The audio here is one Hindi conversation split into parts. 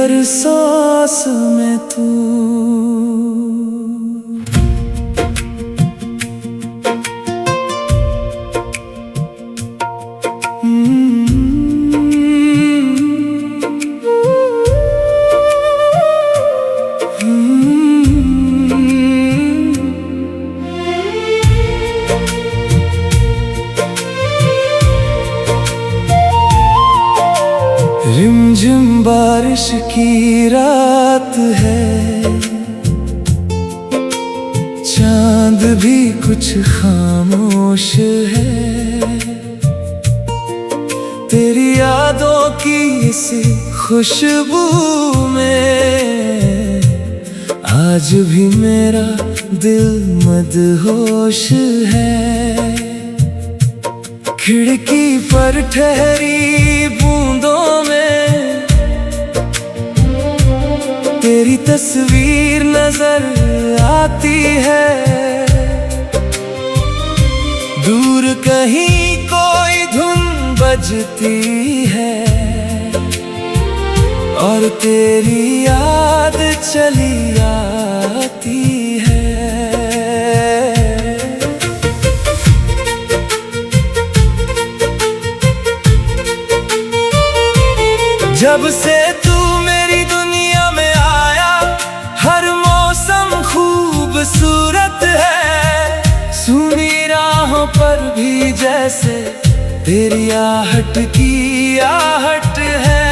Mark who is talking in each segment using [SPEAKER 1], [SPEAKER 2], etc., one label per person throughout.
[SPEAKER 1] हर सांस में तू। रिमझिम बारिश की रात है, चांद भी कुछ खामोश है। तेरी यादों की इस खुशबू में आज भी मेरा दिल मदहोश है। खिड़की पर ठहरी बूंदों में तेरी तस्वीर नजर आती है। दूर कहीं कोई धुन बजती है और तेरी याद चली आती है। जब से तू मेरी दुनिया में आया, हर मौसम खूबसूरत है। सूनी राहों पर भी जैसे तेरी आहट की आहट है।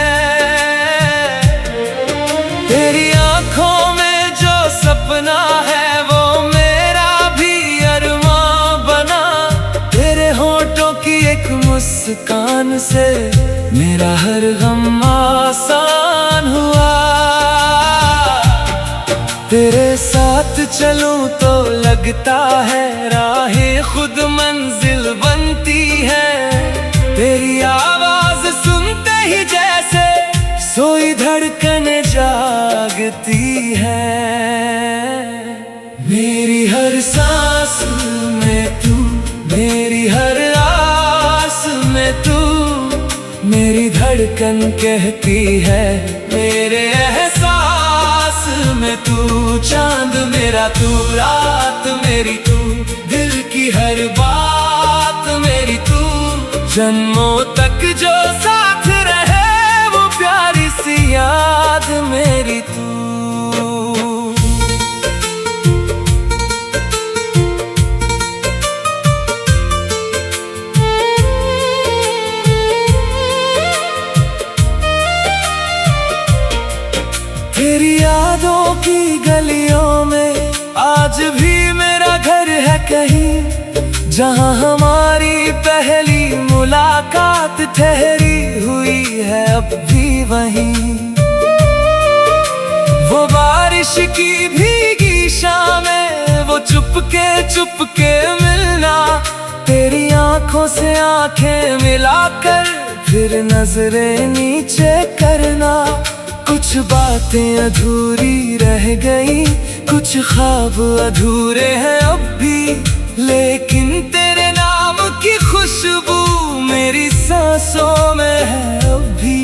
[SPEAKER 1] तेरी आंखों में जो सपना है वो मेरा भी अरमां बना। तेरे होठों की एक मुस्कान से मेरा हर गम आसान हुआ। तेरे साथ चलूं तो लगता है राहें खुद मंजिल बनती है। तेरी आवाज सुनते ही जैसे सोई धड़कन जागती है। मेरी हर सांस में तू, मेरी हर आस में तू। मेरी धड़कन कहती है मेरे एहसास में तू। चांद मेरा तू, रात मेरी तू, दिल की हर बात मेरी तू। जन्मों तक जो साथ रहे वो प्यारी सी याद मेरी तू। तेरी यादों की गलियों में आज भी मेरा घर है कहीं, जहां हमारी पहली मुलाकात ठहरी हुई है अब भी वहीं। वो बारिश की भीगी शामें, वो चुपके मिलना। तेरी आंखों से आंखें मिलाकर फिर नजरें नीचे करना। कुछ बातें अधूरी रह गई, कुछ ख्वाब अधूरे हैं अब भी। लेकिन तेरे नाम की खुशबू मेरी सांसों में है अब भी।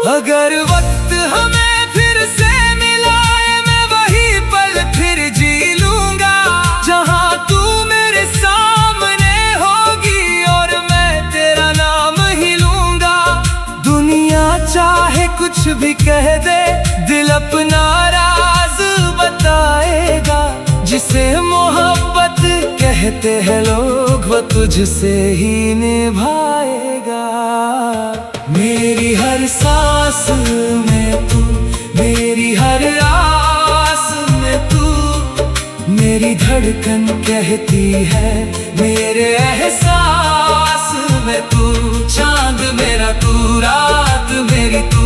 [SPEAKER 1] अगर वक्त हमें फिर से मिलाए, मैं वही पल फिर जी लूंगा। जहां तू मेरे सामने होगी और मैं तेरा नाम ही लूंगा। दुनिया चाहे कुछ भी कह दे, दिल अपना राज बताएगा। जिसे मोहब्बत कहते हैं लोग वो तुझसे ही निभाएगा। मेरी हर सांस में तू, मेरी हर आस में तू। मेरी धड़कन कहती है मेरे एहसास में तू। चांद मेरा तू, रात मेरी तू,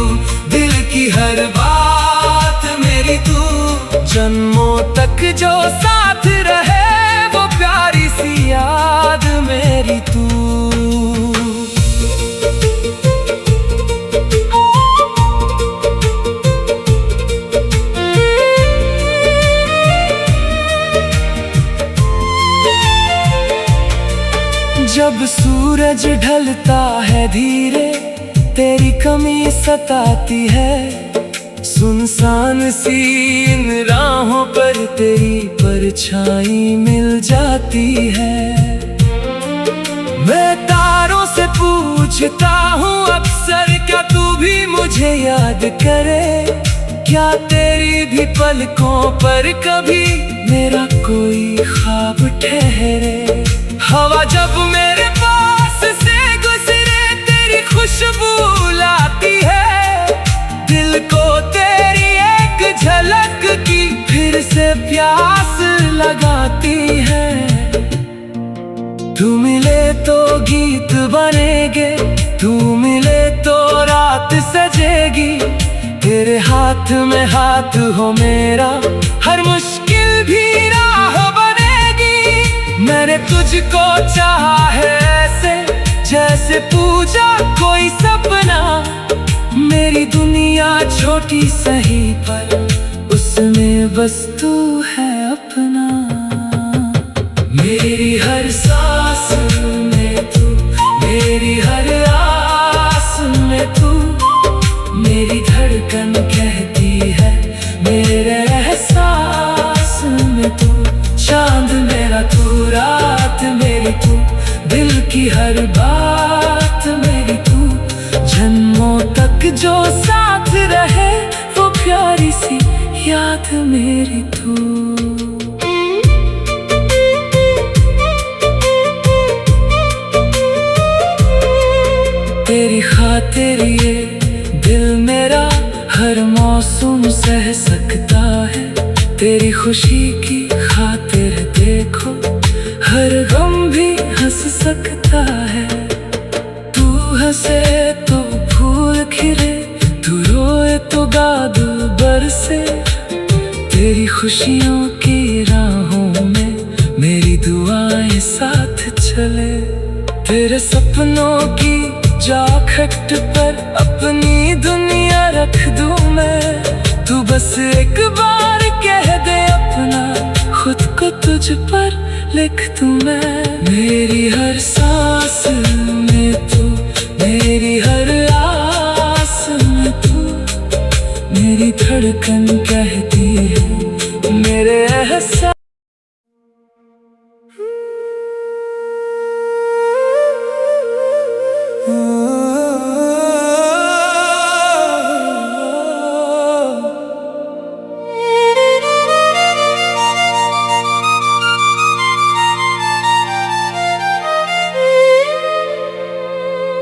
[SPEAKER 1] दिल की हर बात मेरी तू। जन्मों तक जो साथ रहे वो प्यारी सी याद मेरी तू। जब सूरज ढलता है धीरे, तेरी कमी सताती है। सुनसान सी इन राहों पर तेरी परछाई मिल जाती है। मैं तारों से पूछता हूँ अक्सर, क्या तू भी मुझे याद करे? क्या तेरी भी पलकों पर कभी मेरा कोई ख्वाब ठहरे? हवा जब मेरे पास से गुजरे तेरी खुशबू लाती है। दिल को तेरी एक झलक की फिर से प्यास लगाती है। तू मिले तो गीत बनेंगे, तू मिले तो रात सजेगी। तेरे हाथ में हाथ हो मेरा, हर मुश्किल भी राह बनेगी। मैंने तुझको चाहा है ऐसे, जैसे पूजा कोई सपना। मेरी दुनिया छोटी सही पर उसमें बस तू है अपना। मेरी हर सांस में तू, मेरी हर आस में तू। मेरी धड़कन कहती है मेरे एहसास में तू। चांद मेरा तू, रात मेरी तू, दिल की हर बात मेरी तू। जन्मों तक जो साथ रहे वो प्यारी सी याद मेरी तू। तेरी खातिर ये दिल मेरा हर मौसम सह सकता है। तेरी खुशी की खातिर देखो हर गम भी हंस सकता है। तू हंसे तो फूल खिले, तू रोए तो गाद बरसे। तेरी खुशियों की राहों में मेरी दुआएं साथ चले। तेरे सपनों की जाखट पर अपनी दुनिया रख दूं मैं। तू बस एक बार कह दे अपना, खुद को तुझ पर लिख दूं मैं। मेरी हर सांस में तू, मेरी हर आस में तू। मेरी धड़कन कहती है मेरे एहसास।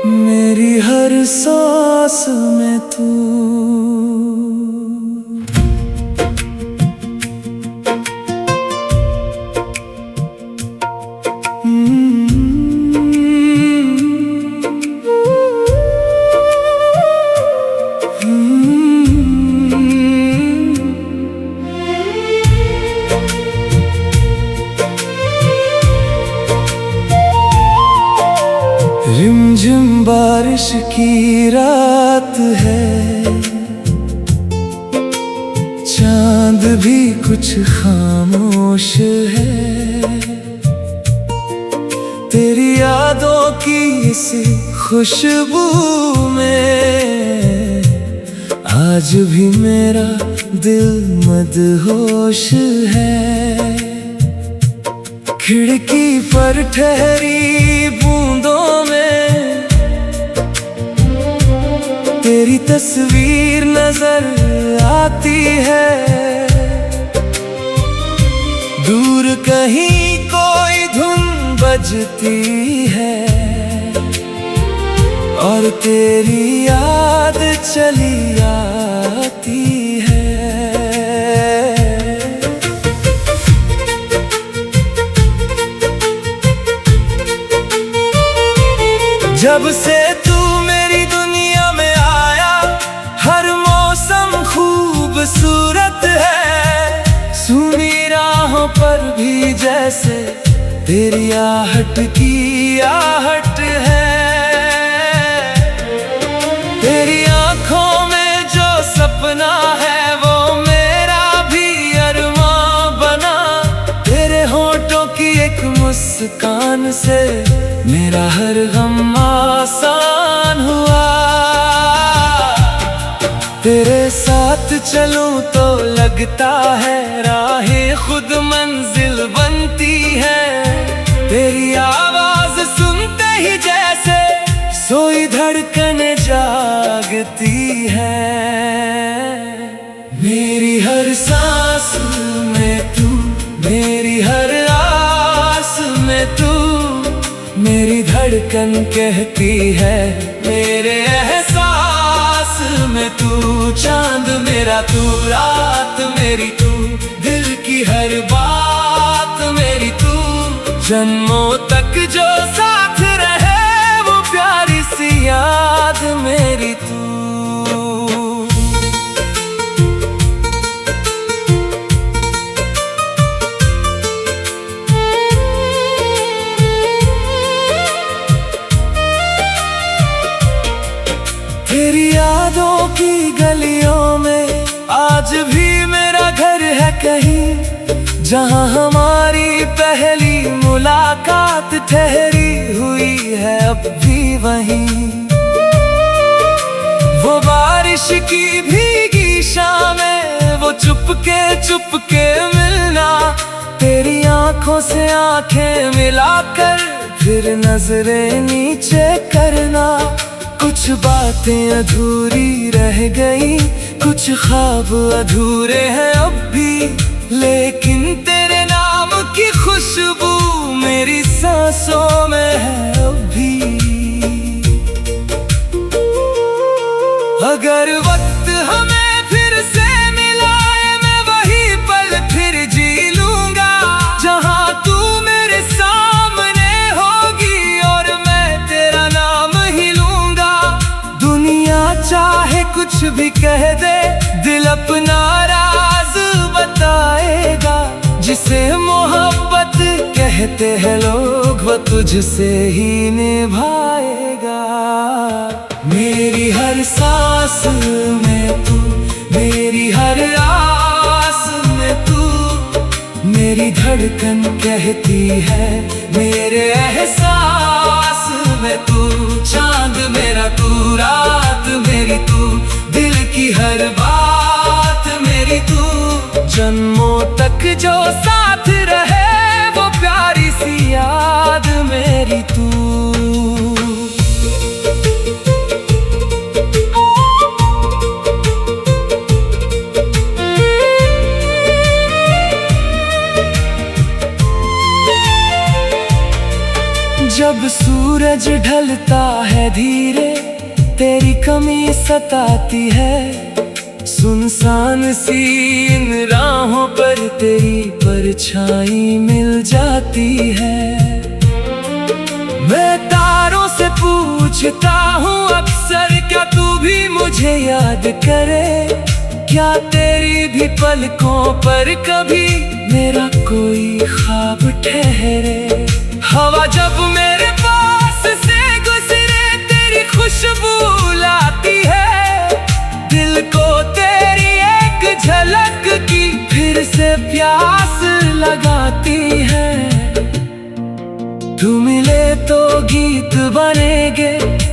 [SPEAKER 1] मेरी हर सांस में तू। रिमझिम बारिश की रात है, चांद भी कुछ खामोश है। तेरी यादों की इस खुशबू में आज भी मेरा दिल मदहोश है। खिड़की पर ठहरी बूंदों में तेरी तस्वीर नजर आती है। दूर कहीं कोई धुन बजती है और तेरी याद चली आती है। जब से तू मेरी दुनिया में आया, हर मौसम खूबसूरत है। सुनी राहों पर भी जैसे तेरी आहट की आहट है। तेरी आंखों में जो सपना है वो मेरा भी अरमां बना। तेरे होठों की एक मुस्कान से मेरा हर गम आसान हुआ। चलूं तो लगता है राहें खुद मंजिल बनती है। तेरी आवाज सुनते ही जैसे सोई धड़कन जागती है। मेरी हर सांस में तू, मेरी हर आस में तू, मेरी धड़कन कहती है मेरे एहसास में तू। चांद मेरा तू, रात मेरी तू, दिल की हर बात मेरी तू। जन्मों तक जो साथ रहे वो प्यारी सी याद मेरी तू। तेरी यादों की गलियों में आज भी मेरा घर है कहीं, जहां हमारी पहली मुलाकात ठहरी हुई है अब भी वहीं। वो बारिश की भीगी शामें, वो चुपके मिलना, तेरी आंखों से आंखें मिलाकर फिर नजरें नीचे करना। कुछ बातें अधूरी रह गई, कुछ ख्वाब अधूरे हैं अब भी, लेकिन तेरे नाम की खुशबू मेरी सांसों में है अब भी। अगर वक्त हमें फिर से मिलाए मैं वही पल फिर जी लूंगा, जहां तू मेरे सामने होगी और मैं तेरा नाम ही लूंगा। दुनिया चाहे कुछ भी कह दे, दिल अपना राज बताएगा। जिसे मोहब्बत कहते हैं लोग वो तुझसे ही निभाएगा। मेरी हर सांस में तू, मेरी हर आस में तू, मेरी धड़कन कहती है मेरे एहसास में तू। चांद मेरा तू, रात मेरी तू, दिल की हर बात मेरी तू। जन्मों तक जो साथ रहे वो प्यारी सी याद मेरी तू। जब सूरज ढलता है धीरे, तेरी कमी सताती है। सुनसान सी इन राहों पर तेरी परछाई मिल जाती है। मैं तारों से पूछता हूँ अक्सर, क्या तू भी मुझे याद करे? क्या तेरी भी पलकों पर कभी मेरा कोई ख्वाब ठहरे? हवा जब मेरे पास से गुजरे तेरी खुशबू लाती है, दिल को तेरी एक झलक की फिर से प्यास लगाती है। तू मिले तो गीत बनेंगे,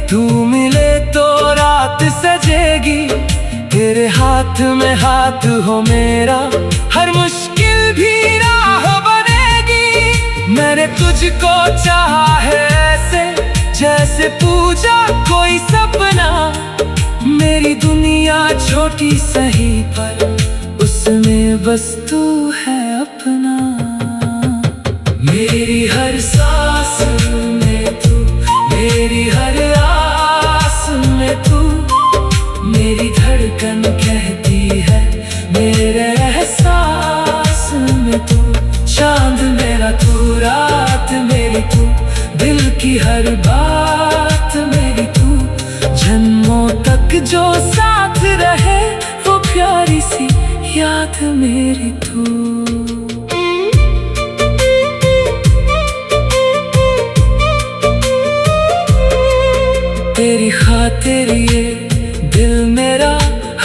[SPEAKER 1] तू मिले तो रात सजेगी। तेरे हाथ में हाथ हो मेरा, हर मुश्किल भी राह बनेगी। मैंने तुझको चाहा है ऐसे, जैसे पूजा कोई सपना। मेरी दुनिया छोटी सही पर उसमें बस तू है अपना। मेरी हर सांस में तू, मेरी हर आस में तू, मेरी धड़कन कहती है मेरे एहसास में तू। चांद मेरा तू, रात मेरी तू, दिल की हर बात मेरी तू। जन्मों तक जो साथ रहे वो प्यारी सी याद मेरी तू। तेरी खातिर ये दिल मेरा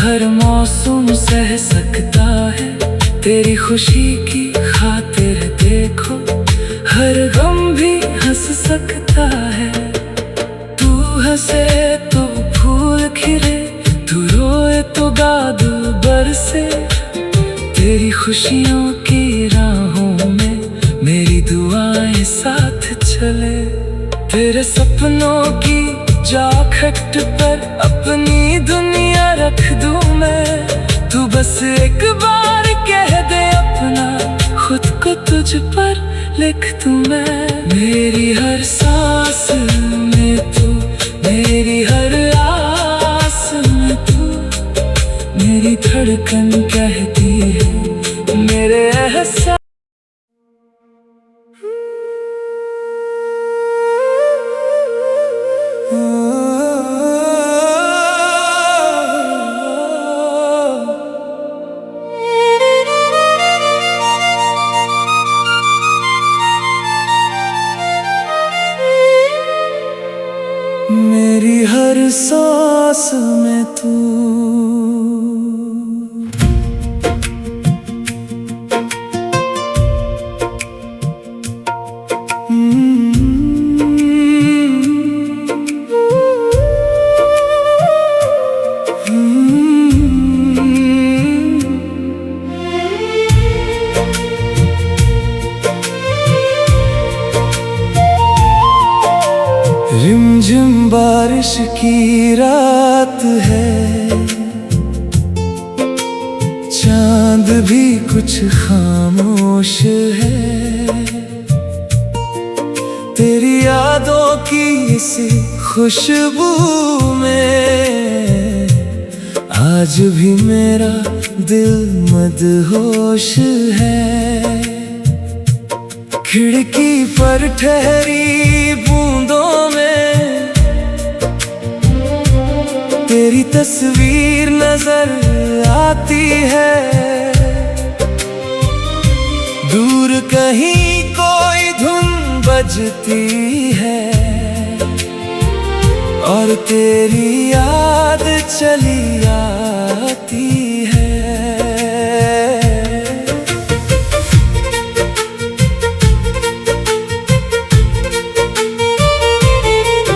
[SPEAKER 1] हर मौसम सह सकता है। तेरी खुशी की खातिर देखो हर गम भी हंस सकता है। तू हंसे तो फूल खिले, तू रोए तो बादल बरसे। से तेरी खुशियों की राहों में मेरी दुआएं साथ चले। तेरे सपनों की चौखट पर अपनी दुनिया रख दूं मैं। तू बस एक बार कह दे अपना, खुद को तुझ पर लिख दूं मैं। मेरी हर सांस में तू, मेरी हर आस में तू, मेरी धड़कन कहती है मेरे एहसास। मेरी हर सांस में तू, रिमझिम बारिश की रात है, चांद भी कुछ खामोश है। तेरी यादों की इसी खुशबू में आज भी मेरा दिल मदहोश है। खिड़की पर ठहरी बूंदों में तेरी तस्वीर नजर आती है। दूर कहीं कोई धुन बजती है और तेरी याद चली आती है।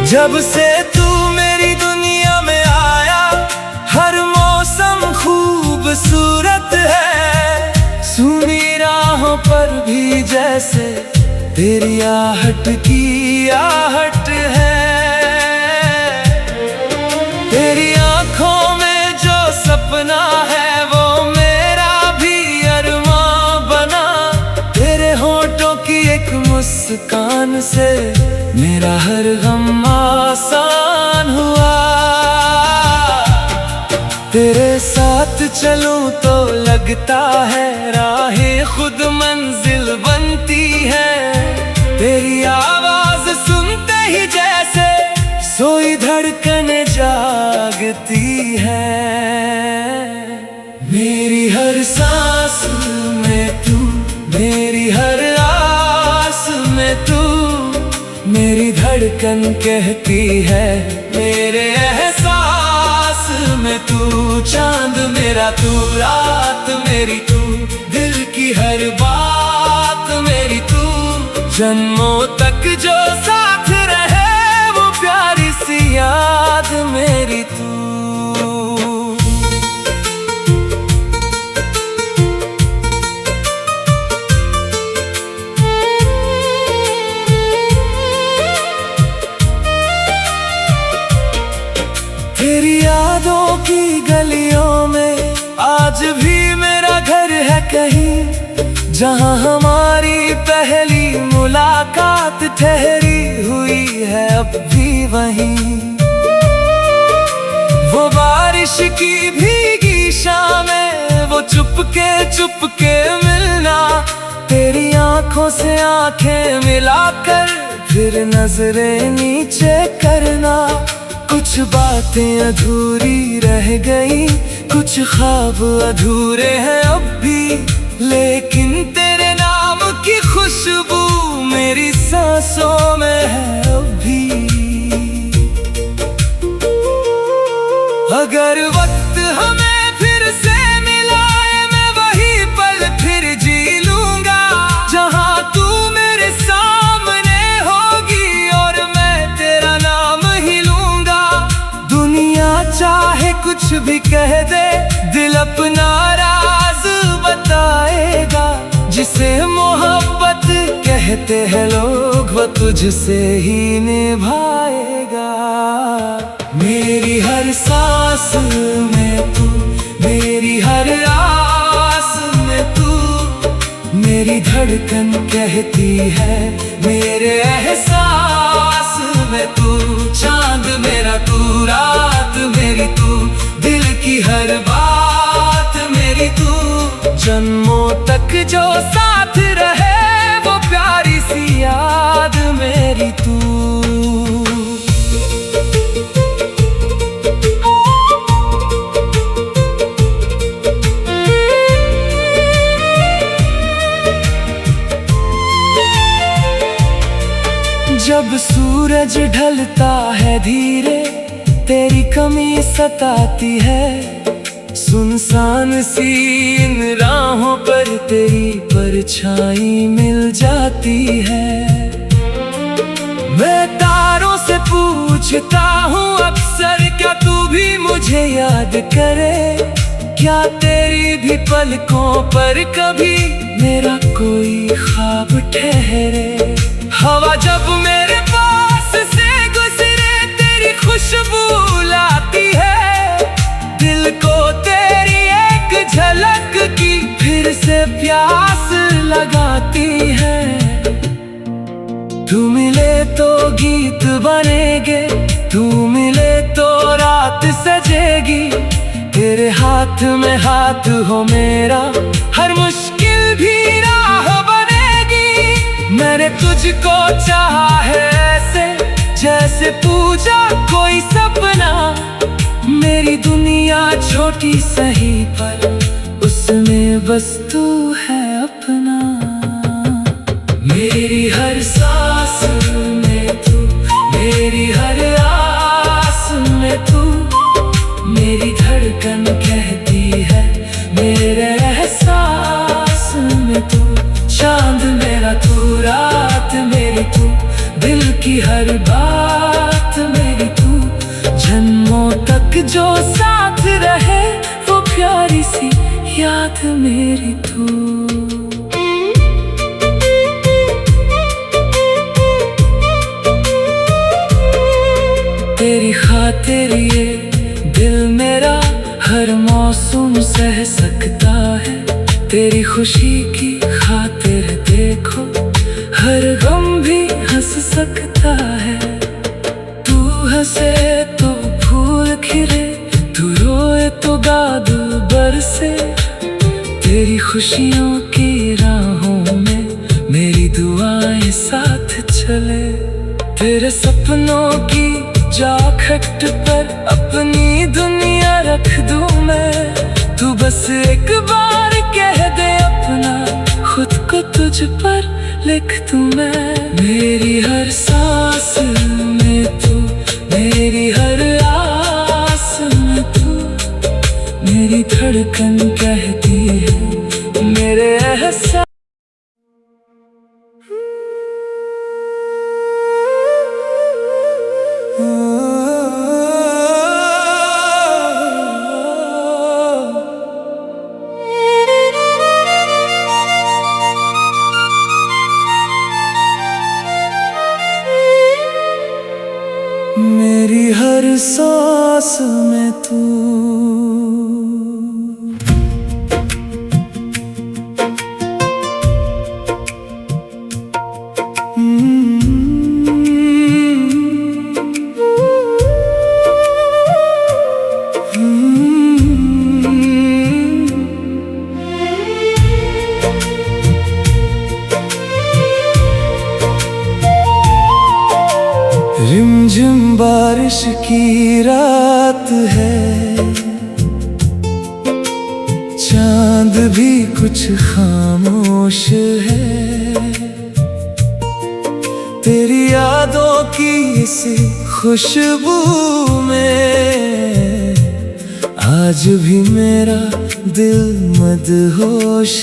[SPEAKER 1] जब से तू मेरी दुनिया में आया, हर मौसम खूबसूरत है। सूनी राहों पर भी जैसे तेरी आहट की आहट है। तेरी आंखों में जो सपना है वो मेरा भी अरमां बना। तेरे होठों की एक मुस्कान से मेरा हर गम आसान हुआ। तेरे साथ चलूं तो लगता है राहें खुद मंजिल बनती है। तेरी आवाज सुनते ही जैसे सोई धड़कन जागती है। मेरी हर सांस में तू, मेरी हर आस में तू, मेरी धड़कन कहती है मेरे एहसास में तू। चांद मेरा तू, रात मेरी तू, दिल की हर बात मेरी तू। जन्मों तक जो साथ रहे वो प्यारी सी याद मेरी तू। तेरी यादों की गलियों में आज भी मेरा घर है कहीं, जहां हमारी पहली मुलाकात ठहरी हुई है अब भी वहीं। वो बारिश की भीगी शामें, वो चुपके मिलना, तेरी आंखों से आंखें मिलाकर फिर नजरें नीचे करना। कुछ बातें अधूरी रह गई, कुछ ख्वाब अधूरे हैं अब भी, लेकिन तेरे नाम की खुशबू मेरी सांसों में है अब भी। अगर वक्त हमें फिर से मिलाए, मैं वही पल फिर जी लूंगा, जहां तू मेरे सामने होगी और मैं तेरा नाम ही लूंगा। दुनिया चाहे कुछ भी कह दे, दिल अपना कहते हैं लोग वो तुझसे ही निभाएगा। मेरी हर सांस में तू, मेरी हर आस में तू, मेरी धड़कन कहती है मेरे एहसास में तू। चांद मेरा तू, रात मेरी तू, दिल की हर बात मेरी तू। जन्मों तक जो साथ रहे वो प्यारी सी याद मेरी तू। जब सूरज ढलता है धीरे, तेरी कमी सताती है। सुनसान सी इन राहों पर तेरी परछाई मिल जाती है। मैं तारों से पूछता हूँ अक्सर, क्या तू भी मुझे याद करे? क्या तेरी भी पलकों पर कभी मेरा कोई ख्वाब ठहरे? हवा जब मेरे पास से गुजरे तेरी खुशबू लाती है। दिल को तेरी एक झलक की फिर से प्यास लगाती है। तू मिले तो गीत बनेंगे, तू मिले तो रात सजेगी। तेरे हाथ में हाथ हो मेरा, हर मुश्किल भी राह बनेगी। मैंने तुझको चाहा है ऐसे, जैसे पूजा कोई सपना। मेरी दुनिया छोटी सही पर उसमें बस तू है अपना। मेरी हर सांस में तू, मेरी हर आस में तू, मेरी धड़कन कहती है मेरे एहसास में तू। चांद मेरा तू, रात मेरी तू, दिल की हर बात मेरी तू। जन्मों तक जो साथ रहे वो प्यारी सी याद मेरी तू। तेरी खातिर ये दिल मेरा हर मौसम सह सकता है। तेरी खुशी की खातिर देखो हर गम भी हंस सकता है। तू हंसे तो फूल खिले, तू रोए तो बादल बरसे। तेरी खुशियों की राहों में मेरी दुआएं साथ चले। तेरे सपनों की चौखट पर अपनी दुनिया रख दूं मैं। तू बस एक बार कह दे अपना, खुद को तुझ पर लिख दूं मैं। मेरी हर सांस में तू, मेरी हर आस में तू, मेरी धड़कन कहती है मेरे एहसास। मेरी हर सांस में तू, रिमझिम बारिश की रात है। चांद भी कुछ खामोश है। तेरी यादों की इस खुशबू में आज भी मेरा दिल मदहोश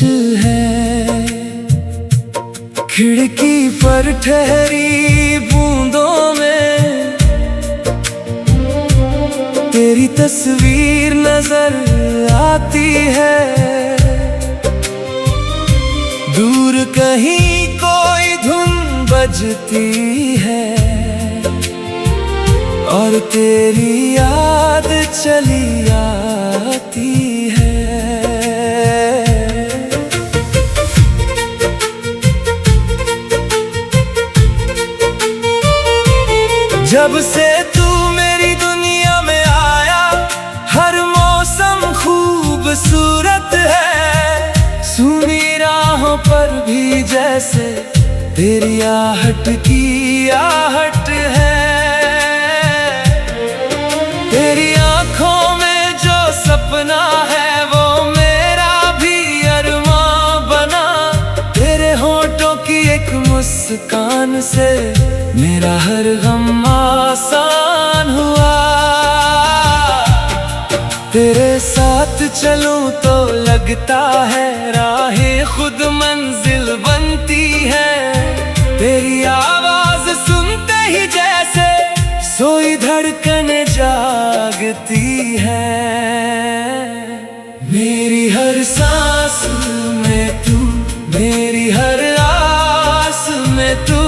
[SPEAKER 1] है। खिड़की पर ठहरी बूंदों में तेरी तस्वीर नजर आती है। दूर कहीं कोई धुन बजती है और तेरी याद चली आती है। जब से तू मेरी दुनिया में आया, हर मौसम खूबसूरत है। सुनी राहों पर भी जैसे तेरी आहट की आहट है। तेरी आंखों में जो सपना है वो मेरा भी अरमां बना। तेरे होठों की एक मुस्कान से मेरा हर गम आसान हुआ। तेरे साथ चलूं तो लगता है राहें खुद मंजिल बनती है। तेरी आवाज सुनते ही जैसे सोई धड़कन जागती है। मेरी हर सांस में तू, मेरी हर आस में तू,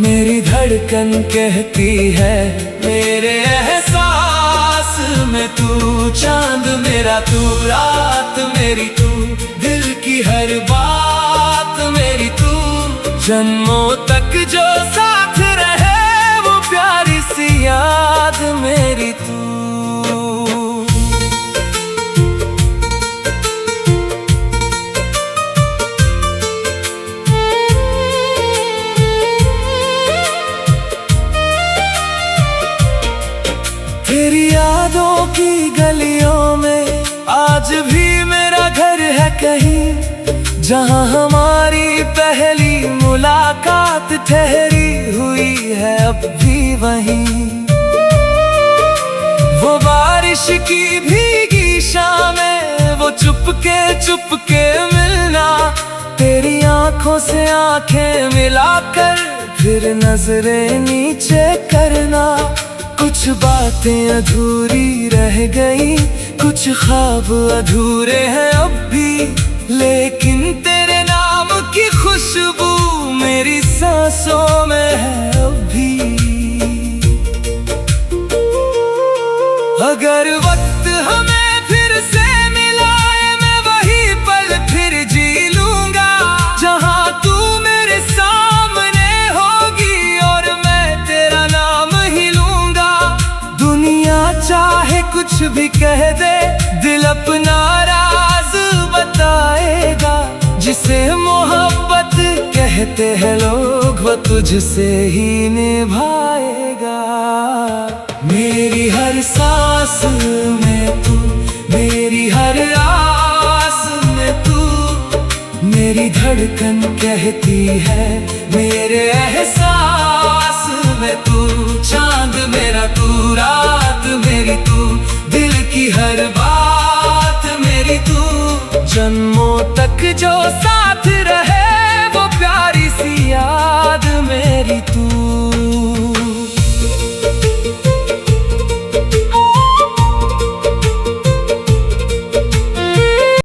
[SPEAKER 1] मेरी धड़कन कहती है मेरे एहसास में तू। चांद मेरा तू, रात मेरी तू, दिल की हर बात मेरी तू। जन्मों तक जो साथ रहे वो प्यारी सी याद मेरी तू। तेरी यादों की गलियों में आज भी मेरा घर है कहीं, जहां हमारी पहली मुलाकात ठहरी हुई है अब भी वहीं। वो बारिश की भीगी शामें, वो चुपके मिलना, तेरी आंखों से आंखें मिलाकर फिर नजरें नीचे करना। कुछ बातें अधूरी रह गई, कुछ ख्वाब अधूरे हैं अब भी, लेकिन तेरे नाम की खुशबू मेरी सांसों में है अब भी। अगर वक्त हमें फिर से मिलाए, मैं वही पल फिर जी लूंगा, जहां तू मेरे सामने होगी और मैं तेरा नाम ही लूंगा। दुनिया चाहे कुछ भी कह दे, दिल अपना राज बताएगा। जिसे मोहब्बत कहते हैं लोग, वो तुझसे ही निभाएगा। मेरी हर सांस में तू, मेरी हर आस में तू, मेरी धड़कन कहती है मेरे एहसास में तू। चांद मेरा तू, रात मेरी तू, दिल की हर बात मेरी तू। जन्मों तक जो साथ रहे वो प्यारी सी